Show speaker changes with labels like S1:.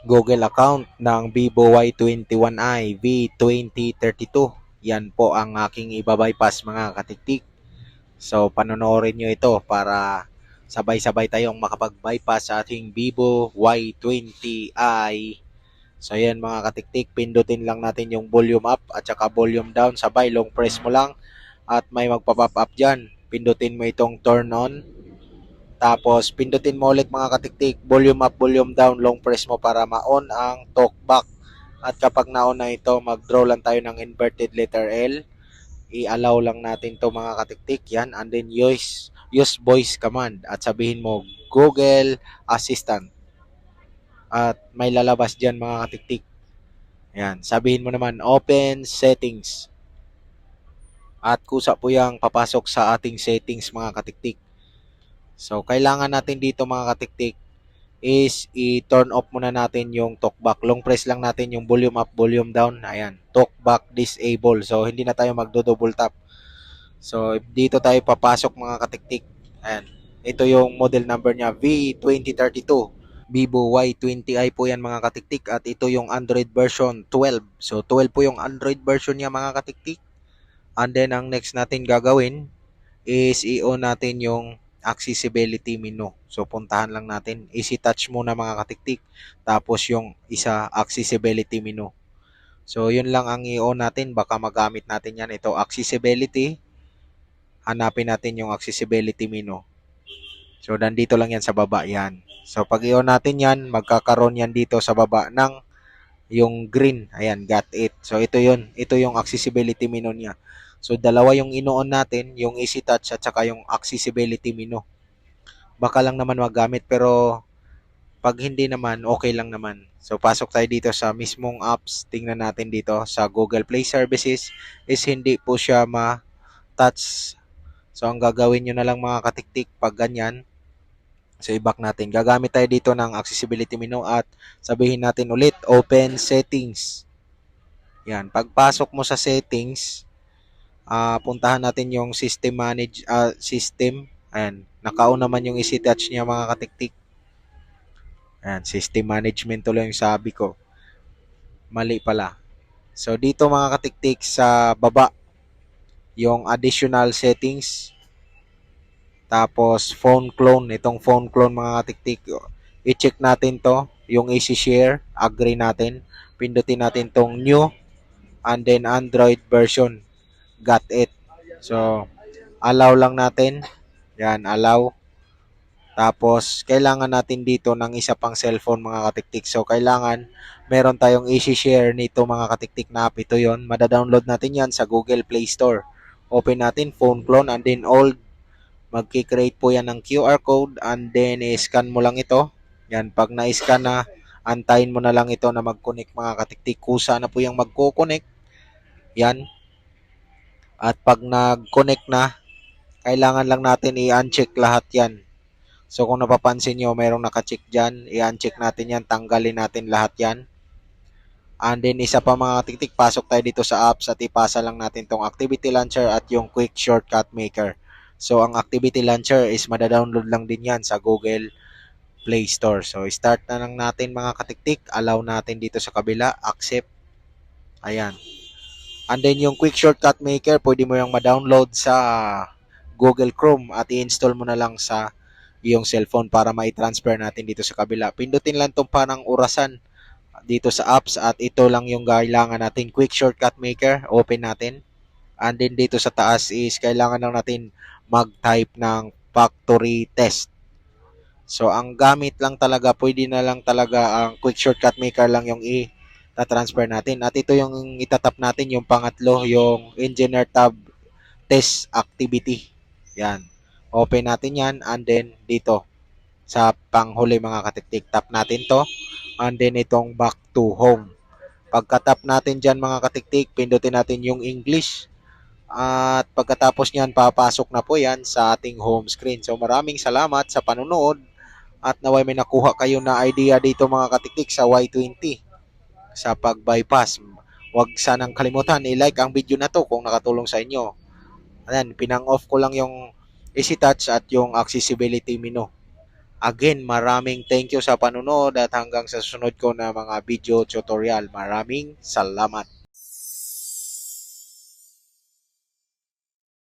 S1: Google account ng Vivo Y21i V2032. Yan po ang aking ibabypass mga katiktik. So panonoorin nyo ito para sabay-sabay tayong makapag-bypass sa ating Vivo Y20i. So yan mga katiktik, pindutin lang natin yung volume up at saka volume down, sabay long press mo lang at may magpa-pop up dyan. Pindutin mo itong turn on. Tapos, pindutin mo ulit mga katiktik, volume up, volume down, long press mo para ma-on ang talkback. At kapag na-on na ito, mag-draw lang tayo ng inverted letter L. I-allow lang natin to mga katiktik, yan. And then use voice command at sabihin mo, Google Assistant. At may lalabas dyan mga katiktik. Yan, sabihin mo naman, open settings. At kusa po yung papasok sa ating settings mga katiktik. So, kailangan natin dito mga katiktik is i-turn off muna natin yung talkback. Long press lang natin yung volume up, volume down. Ayan, talkback disable. So, hindi na tayo magdo-double tap. So, dito tayo papasok mga katiktik. Ayan, ito yung model number niya, V2032. Vivo Y20i po yan mga katiktik. At ito yung Android version 12. So, 12 po yung Android version niya mga katiktik. And then, ang next natin gagawin is i-on natin yung accessibility menu. So, puntahan lang natin. Easy touch muna mga katiktik. Tapos yung isa, accessibility menu. So, yun lang ang i-on natin. Baka magamit natin yan. Ito, accessibility. Hanapin natin yung accessibility menu. So, nandito lang yan sa baba. Yan. So, pag i-on natin yan, magkakaroon yan dito sa baba ng yung green. Ayan, got it. So, ito yun. Ito yung accessibility menu niya. So, dalawa yung ino-on natin, yung easy touch at saka yung accessibility menu. Baka lang naman magamit pero pag hindi naman, okay lang naman. So, pasok tayo dito sa mismong apps. Tingnan natin dito sa Google Play Services is hindi po siya ma-touch. So, ang gagawin nyo na lang mga katiktik pag ganyan. So, i-back natin. Gagamit tayo dito ng accessibility menu at sabihin natin ulit, open settings. Yan. Pagpasok mo sa settings, puntahan natin yung system. Ayan. Nakaon naman yung easy touch niya mga katiktik. Ayan, system management tuloy yung sabi ko. Mali pala. So, dito mga katiktik sa baba, yung additional settings, tapos phone clone, itong phone clone mga katiktik, i-check natin to, yung easy share, agree natin, pindutin natin tong new, and then Android version, got it. So, allow lang natin, yan, allow. Tapos, kailangan natin dito ng isa pang cellphone mga katiktik. So, kailangan meron tayong easy share nito mga katiktik na app. Ito yun. Madadownload natin yan sa Google Play Store. Open natin, phone clone, and then old. Magkikreate po yan ng QR code and then i-scan mo lang ito. Yan, pag na-scan na, antayin mo na lang ito na mag-connect mga katiktik. Kusa na po yung magko-connect. Yan. At pag nag-connect na, kailangan lang natin i-uncheck lahat yan. So kung napapansin nyo, mayroong naka-check dyan. I-uncheck natin yan. Tanggalin natin lahat yan. And then isa pa mga tiktik, pasok tayo dito sa apps at ipasa lang natin tong Activity Launcher at yung Quick Shortcut Maker. So ang Activity Launcher is madadownload lang din yan sa Google Play Store. So start na lang natin mga katiktik. Allow natin dito sa kabila. Accept. Ayan. And then yung Quick Shortcut Maker, pwede mo yung ma-download sa Google Chrome at i-install mo na lang sa yung cellphone para ma-transfer natin dito sa kabila. Pindutin lang itong parang orasan dito sa apps at ito lang yung kailangan natin. Quick Shortcut Maker, open natin. And then dito sa taas is kailangan lang natin mag-type ng factory test. So ang gamit lang talaga, pwede na lang talaga ang Quick Shortcut Maker lang yung i-transfer natin. At ito yung itatap natin, yung pangatlo, yung Engineer Tab Test Activity. Yan. Open natin yan and then dito sa panghuli mga katiktik, tap natin to and then itong back to home. Pagka-tap natin dyan mga katiktik, pindutin natin yung English at pagkatapos nyan, papasok na po yan sa ating home screen. So maraming salamat sa panunood at naway may nakuha kayo na idea dito mga katiktik sa Y20 sa pag-bypass. Huwag sanang kalimutan i-like ang video na to kung nakatulong sa inyo. Ayan, pinang-off ko lang yung easy touch at yung accessibility menu. Again, maraming thank you sa panunod at hanggang sa susunod ko na mga video tutorial. Maraming salamat.